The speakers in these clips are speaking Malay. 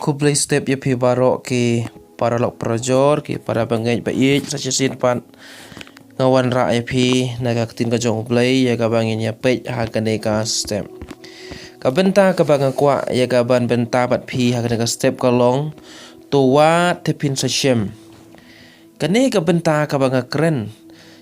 Kublai step ya pi barok ki para lok projor ki para bangaj baik saja pan ngawan ra ya pi naga tin ka jong blai ya ka bangin ya pej ha ka ne ka step ka benta ka bang kwa ya ka ban benta bat pi ha ka ne ka step ka long to wa te pin sa shem ka ne ka benta ka bang kren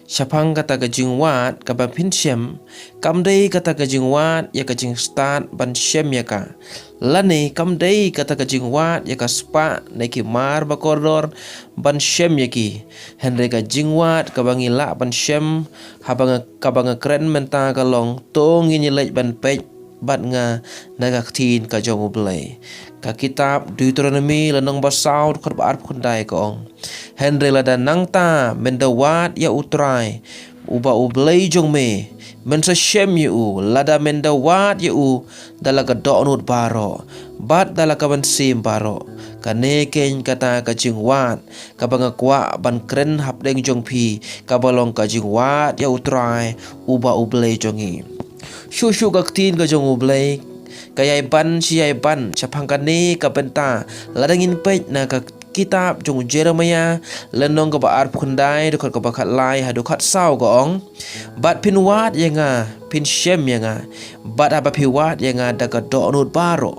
Syapang kata ka jingwat ka ban pin shem kamdei kata ka jingwat ya ka jing start ban shem ya ka lani kamdei kata ka jingwat ya ka spa ne ki mar ba koridor ban shem ya ki henre ka jingwat ka bangi la ban shem habang ka bang kren menta ka long to ngi lej ban pej bat nga naga tin ka jong blai ka kitab Deuteronomy lanong basaw khot ba arp khundai ko ong henre la dan nang ta mendawat ya utrai uba ublai jong me men sa shem yu lada mendawat yu dalaga donut baro bat dalaga ban sim baro kane ken kata ka jingwat ka banga kwa ban kren hapdeng jong pi ka balong ka jingwat ya utrai uba ublai jongi Shushu gaktin ka jong ublay kaya ban siya ban syapang kane ka benta ladangin pej na ka kitab jong Jeremiah lenong ka baar khundai dokot ka bakat lai ha dokot saw gong bat pinwat yanga pin shem yanga bat apa piwat yanga daga donut baro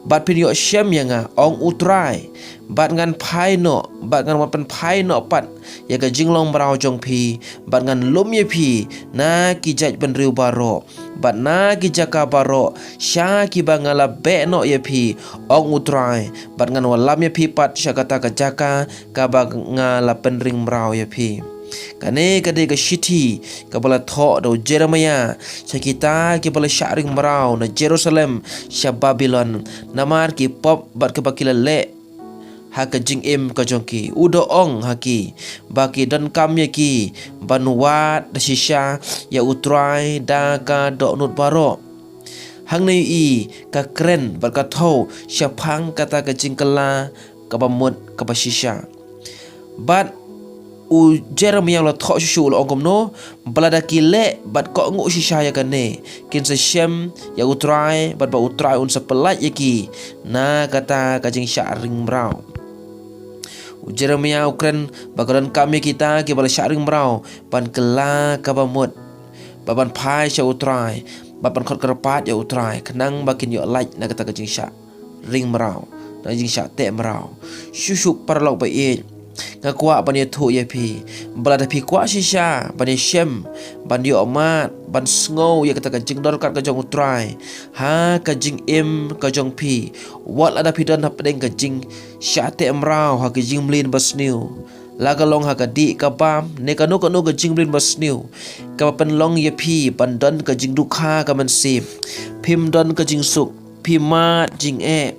bat pin yo shem yanga ong utrai bat ngan phai no bat ngan wan phai no pat ya ka jinglong brau jong pi bat ngan lum ye pi na ki jaj ban riu baro bat na ki jaka baro sha ki bangala be no ye pi ong utrai bat ngan walam ye pi pat sha kata ka jaka ka bangala penring brau ye pi kane kade ka shiti ka bala tho do Jeremiah sa kita ki bala sharing brau na Jerusalem sha Babylon namar ki pop bat ka bakila le haka jing im ka jongki udo ong haki baki dan kam ye ki banwat da shisha ya utrai da ka do nut baro hang nei i ka kren bat ka tho syapang kata ka jingkala ka bamut ka bashisha bat u Jeremiah la tho shu lo ongom no balada ki le bat ko ngu shisha ya kane kin sa shem ya utrai bat ba utrai un sa pelat ye ki na kata ka jing sharing brau Jeremiah ukren bakaran kami kita ke bala syaring brau ban kela kabamut baban pai sya utrai baban khot kerpat ya utrai kenang bakin yo like na kata kajing sya ring brau na jing sya te brau syusyuk parlok ba e ngakwa ban ye thu ye pi bala da pi kwa shisha ban ye shem ban yo amat ban sngo ya kata kajing dor kat kajong utrai ha kajing im kajong pi wat ada pi dan hapdeng kajing sya te mrau ha kajing mlin basniu laga long ha kadi ka bam ne kanu kanu kajing mlin basniu ka pen long ye pi ban don kajing dukha ka man sim pim don kajing suk pi mat jing e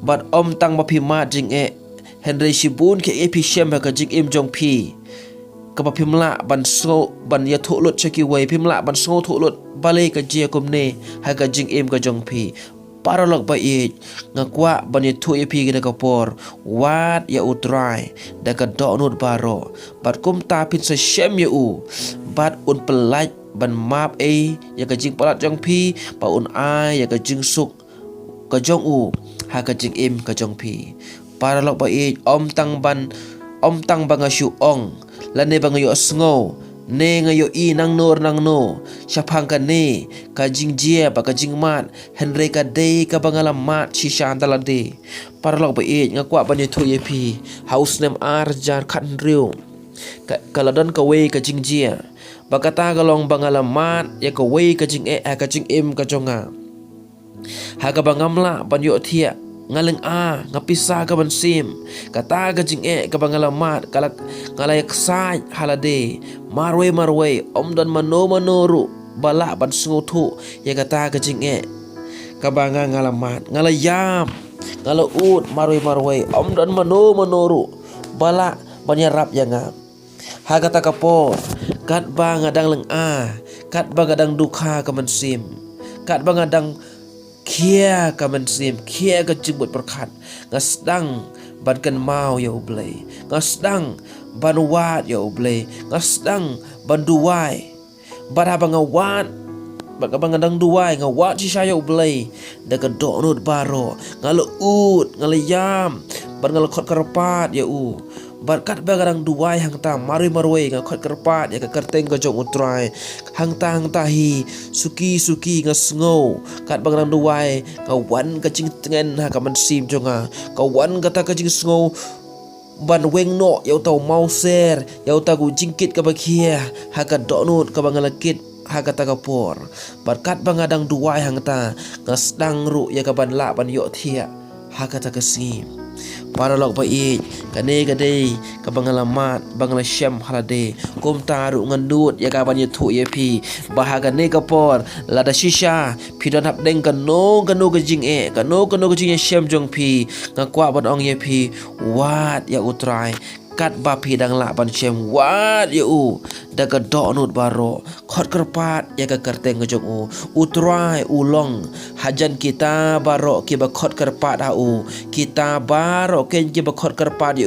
bat om tang ma pi mat jing e Henry Shibun ke epi shem ka jing im jong pi ka pa pimla ban so ban ya thu lut chaki wei pimla ban so thu lut bale ka jia kum ne ha ka jing im ka jong pi paralog ba e ngakwa ban ya thu epi ka por wat ya utrai da ka do nut baro bat kum ta pin sa shem ya u bat un pelaj ban map e ya ka jing palat jong pi pa un ai ya ka jing suk ka jong u ha ka jing im ka jong pi para lok ba e om tang banga shu ong lane banga yo sngo ne ngayo i nang no syapang ka ne ka jing jia ba ka jing mat henre ka de ka bangala mat shisha dalade para lok ba e ngakwa ban ye thu ye pi house name arjan khat riu ka ladon ka we ka jing jia ba ka ta galong bangala mat ya ka we ka jing e ka jing im ka jonga ha ka bangamla ban yo thia ngaleng a ngapisa ka ban sim kata ka jing e ka bangalamat kalak ngalay ksai halade marwe om don manoru bala ban sungutu ya kata ka jing e ka banga ngalamat ngalayam ngalaut marwe om don manoru bala banyarap yanga ha kata ka po kat banga dang leng a kat banga dang dukha ka ban sim kat banga dang kia ka man sim kia ka jibut perkat ngasdang ban kan mau ya ublay ngasdang ban wat ya ublay ngasdang ban duwai ban habang wat baka bangadang duway nga wat si sayo blay daga donut baro ngalo ut ngalo yam bar ngalo khot karpat ya barkat bagadang duway hang ta mari marwe nga khot karpat ya ka kerteng ka jong utrai hang ta hi suki nga sngo kat bagadang duway ka wan ka jing tengen ha ka man sim jonga ka wan ka ta ka jing sngo ban weng no yau tau mau ser yau ta gu jingkit ka bakia ha ka donut ka bangalakit haga tagapor barkat bangadang duway hangta ngasdang ru ya kaban la ban yo thia haga tagasim para lok bai kane gade kabangalamat bangla syam halade kum taru ngandut ya kaban ye thu ye pi bahaga ne kapor lada shisha pidon hap deng kano gajing kano gajing ye syam jong pi ngakwa ban ong ye pi wat ya utrai kat bapi dang la ban syam wat ya daga donut baro khot kerpat ya ka kerteng ngejong utrai ulong hajan kita baro ki ba khot kerpat kita baro ken ki ba khot kerpat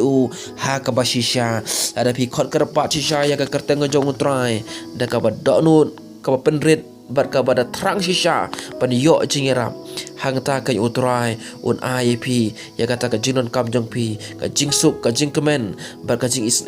ha ka basisha ada pi khot kerpat shisha ya ka kerteng ngejong utrai daga ba donut ka ba penrit bar ka bada terang shisha pan yo jingiram hang ta ka utrai un IP ya kata ka jinon kam jong pi ka jingsuk ka jingkemen bar ka jing is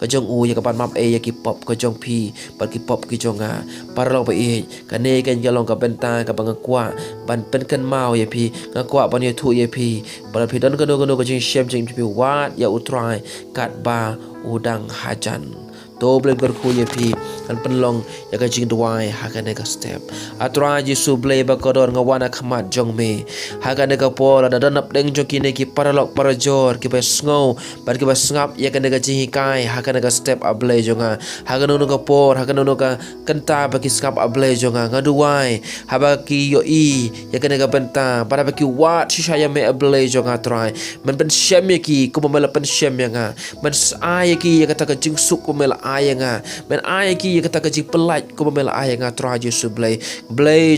ka jong ya ka pan map ya ki pop ka jong pi bar ki pop ki jonga par lo bai ka ne ken galong ka benta ka bangakwa ban pen kan mau ya pi ngakwa ban ye thu ya pi bar pi don ka do ka jing shem jing pi wat ya utrai kat ba udang hajan to blem berku ye pi kan penlong ya ka jing duai ha ka ne ka step atra Yesu blay ba kodor ngawana khamat jong me ha ka ne ka pol ada danap deng joki ne ki paralok parajor ki ba sngo bar ki ba ngap ya ka ne ka jing kai ha ka ne ka step ablay jonga ha ka no ka por ha ka no ka kenta ba ki skap ablay jonga ngaduai ha ba ki yo ya ka ne ka benta para ba ki wat shisha ya me ablay jonga trai men pen shem ye ki ko mala pen shem ya nga men ai ki ya ka ta ka jing suk ko mela ayanga men ayaki ya kata kajing pelat ko memela ayanga tra Yesu blay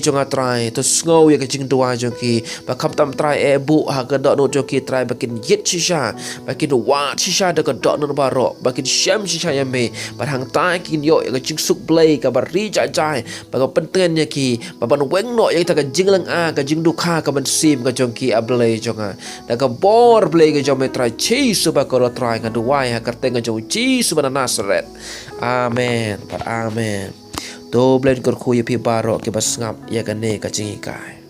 jonga trai to sngo ya kajing dua joki bakam tam trai bu ha ka dot no joki trai bakin yet shisha bakin wat shisha da ka dot no baro bakin shem shisha ya me barhang tai kin yo ya kajing suk blay ka bari jai baka penten ya ki baban weng no ya ta kajing lang kajing dukha ka ban sim ka joki ablay jonga da ka bor blay ka jome trai Yesu ba ko trai ka duai ha karteng ka jo Yesu bana Nazaret amen par amen to blend kor khu ye pi baro ke bas ngap ya ka ne ka chingi kai